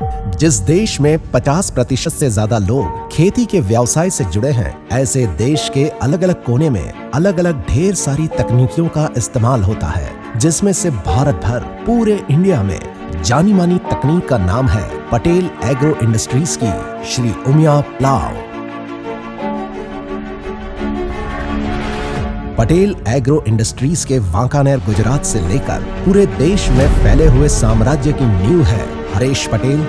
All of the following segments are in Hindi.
जिस देश में 50% से ज्यादा लोग खेती के व्यवसाय से जुड़े हैं, ऐसे देश के अलग अलग कोने में अलग अलग ढेर सारी तकनीकियों का इस्तेमाल होता है, जिसमें से भारत भर पूरे इंडिया में जानी मानी तकनीक का नाम है पटेल एग्रो इंडस्ट्रीज की Shri Umiya plough. Patel agro industries के वांकानेर गुजरात से लेकर पूरे देश में फैले हुए साम्राज्य की नींव है हरेश पटेल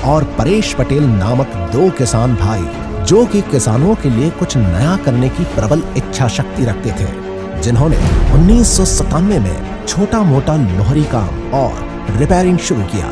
और परेश पटेल नामक दो किसान भाई, जो कि किसानों के लिए कुछ नया करने की प्रबल इच्छा शक्ति रखते थे, जिन्होंने 1997 में छोटा मोटा लोहरी काम और रिपेयरिंग शुरू किया।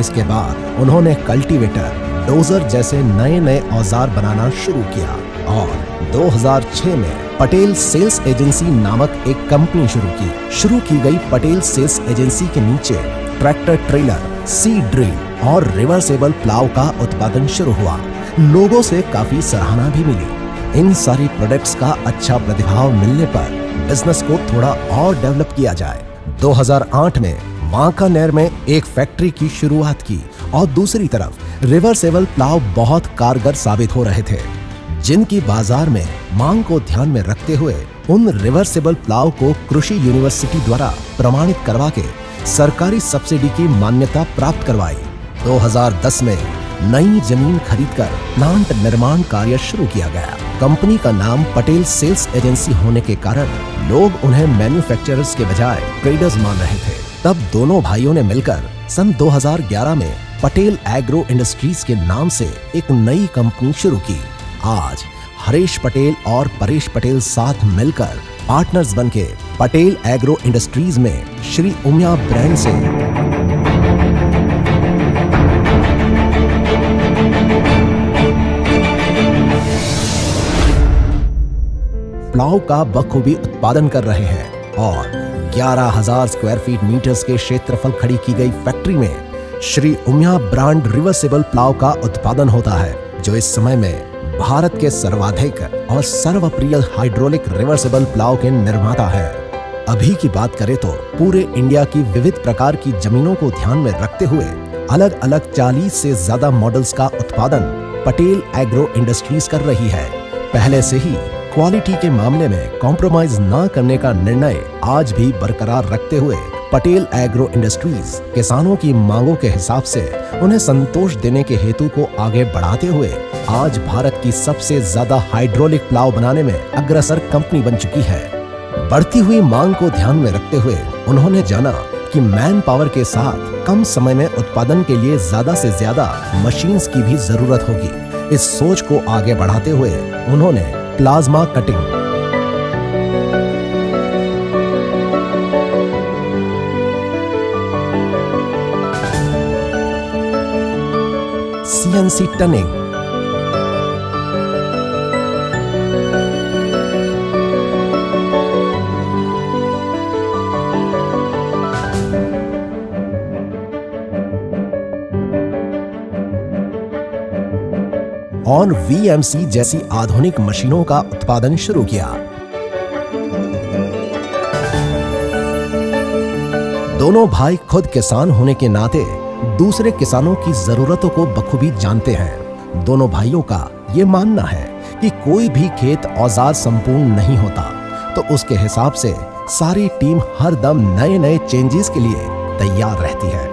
इसके बाद उन्होंने कल्टीवेटर, डोजर जैसे नए नए औजार बनाना शुरू किया और 2006 में पटेल सेल्स एजेंसी नामक एक कंपनी शुरू की गई। पटेल सेल्स एजेंसी के नीचे ट्रैक्टर ट्रेलर, सीड ड्रिल और रिवर्सेबल प्लाव का उत्पादन शुरू हुआ। लोगों से काफी सराहना भी मिली। इन सारी प्रोडक्ट्स का अच्छा प्रतिभाव मिलने पर बिजनेस को थोड़ा और डेवलप किया जाए। 2008 में वांकानेर में एक फैक्ट्री की शुरुआत की और दूसरी तरफ रिवर्सेबल प्लाव बहुत कारगर साबित हो रहे थे, जिनकी बाजार में मांग को ध्यान में रखते हुए उन रिवर्सेबल प्लाव को कृषि यूनिवर्सिटी द्वारा प्रमाणित करवा के सरकारी सब्सिडी की मान्यता प्राप्त करवाई। 2010 में नई जमीन खरीदकर प्लांट निर्माण कार्य शुरू किया गया। कंपनी का नाम पटेल सेल्स एजेंसी होने के कारण लोग उन्हें मैन्युफैक्चरर्स के बजाय ट्रेडर्स मान रहे थे। तब दोनों भाइयों ने मिलकर सन 2011 में पटेल एग्रो इंडस्ट्रीज के नाम से एक नई कंपनी शुरू की। आज हरेश पटेल और परेश पटेल साथ मिलकर पार्टनर्स बनके पटेल एग्रो इंडस्ट्रीज में श्री उमिया ब्रांड से प्लाव का बखूबी उत्पादन कर रहे हैं और 11,000 स्क्वायर फीट मीटर्स के क्षेत्रफल खड़ी की गई फैक्ट्री में Shri Umiya brand reversible plough का उत्पादन होता है, जो इस समय में भारत के सर्वाधिक और सर्वप्रिय हाइड्रोलिक रिवर्सेबल प्लाव के निर्माता है। अभी की बात करें तो पूरे इंडिया की विविध प्रकार की जमीनों को ध्यान में रखते हुए अलग अलग 40 से ज्यादा मॉडल्स का उत्पादन पटेल एग्रो इंडस्ट्रीज कर रही है। पहले से ही क्वालिटी के मामले में कॉम्प्रोमाइज न करने का निर्णय आज भी बरकरार रखते हुए पटेल एग्रो इंडस्ट्रीज किसानों की मांगों के हिसाब से उन्हें संतोष देने के हेतु को आगे बढ़ाते हुए आज भारत की सबसे ज्यादा हाइड्रोलिक प्लाव बनाने में अग्रसर कंपनी बन चुकी है। बढ़ती हुई मांग को ध्यान में रखते हुए उन्होंने जाना कि मैन पावर के साथ कम समय में उत्पादन के लिए ज्यादा से ज्यादा मशीन्स की भी जरूरत होगी। इस सोच को आगे बढ़ाते हुए उन्होंने प्लाज्मा कटिंग, सीएनसी टनिंग, और वीएमसी जैसी आधुनिक मशीनों का उत्पादन शुरू किया। दोनों भाई खुद किसान होने के नाते दूसरे किसानों की जरूरतों को बखूबी जानते हैं। दोनों भाइयों का ये मानना है कि कोई भी खेत औजार संपूर्ण नहीं होता, तो उसके हिसाब से सारी टीम हर दम नए नए चेंजेस के लिए तैयार रहती है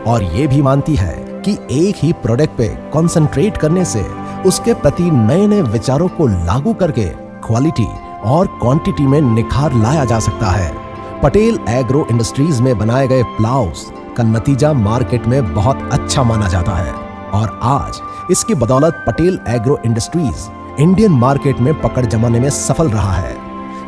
और ये भी मानती है कि एक ही प्रोडक्ट पे कंसंट्रेट करने से उसके प्रति नए नए विचारों को लागू करके क्वालिटी और क्वांटिटी में निखार लाया जा सकता है। पटेल एग्रो इंडस्ट्रीज में बनाए गए प्लाव्स का नतीजा मार्केट में बहुत अच्छा माना जाता है और आज इसकी बदौलत Patel agro industries Indian market में पकड़ जमाने में सफल रहा है।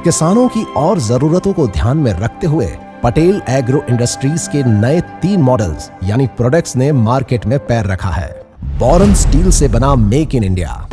किसानों की और जरूरतों को ध्यान में रखते हुए पटेल एग्रो इंडस्ट्रीज के नए 3 मॉडल्स यानी प्रोडक्ट्स ने मार्केट में पैर रखा है। बोरन स्टील से बना मेक इन इंडिया,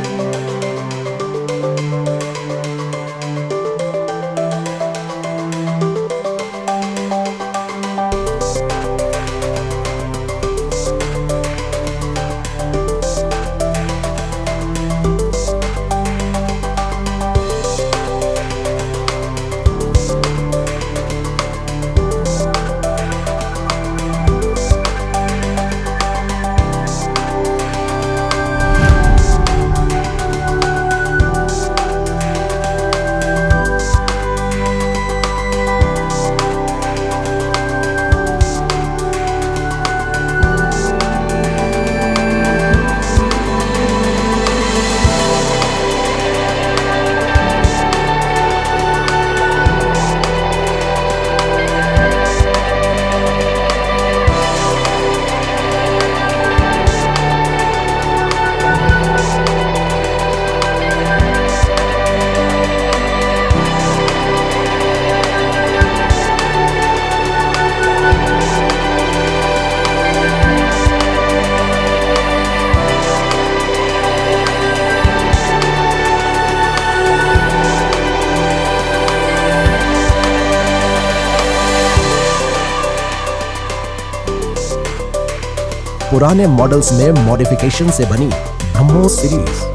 पुराने मॉडल्स में मॉडिफिकेशन से बनी ब्रह्मोस सीरीज।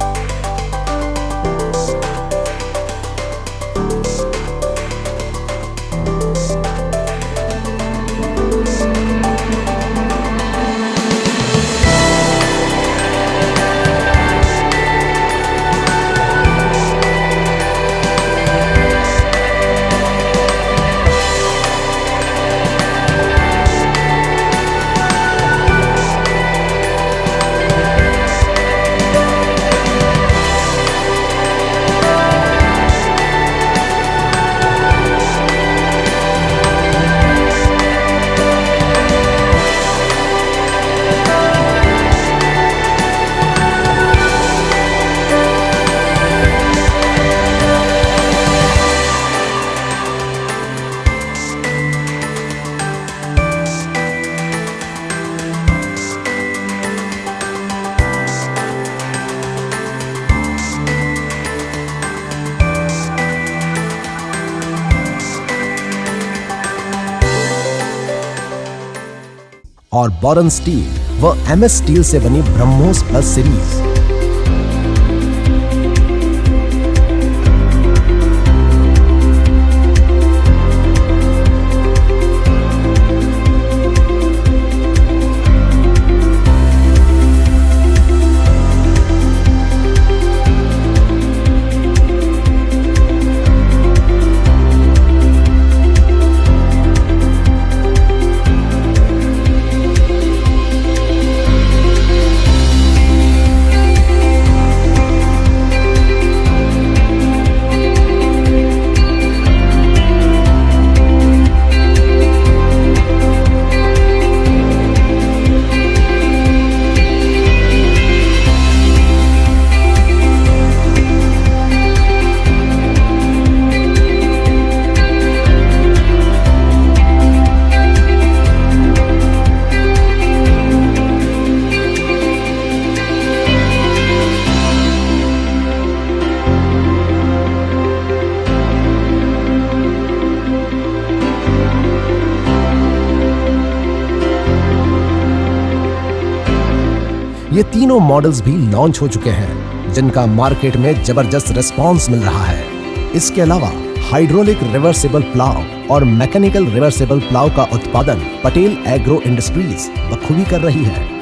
और बोरन स्टील व एमएस स्टील से बनी ब्रह्मोस प्लस सीरीज। ये तीनों मॉडल्स भी लॉन्च हो चुके हैं, जिनका मार्केट में जबरदस्त रिस्पांस मिल रहा है। इसके अलावा हाइड्रोलिक रिवर्सिबल प्लाव और मैकेनिकल रिवर्सिबल प्लाव का उत्पादन पटेल एग्रो इंडस्ट्रीज बखूबी कर रही है।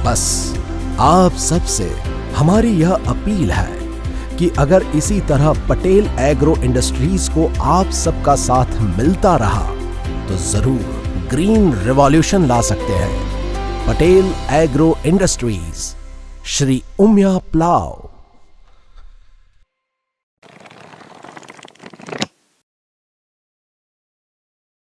बस आप सबसे हमारी यह अपील है कि अगर इसी तरह पटेल एग्रो इंडस्ट्रीज को आप सबका साथ मिलता रहा तो जरूर ग्रीन रिवॉल्यूशन ला सकते हैं। Patel agro industries, Shri Umiya plough.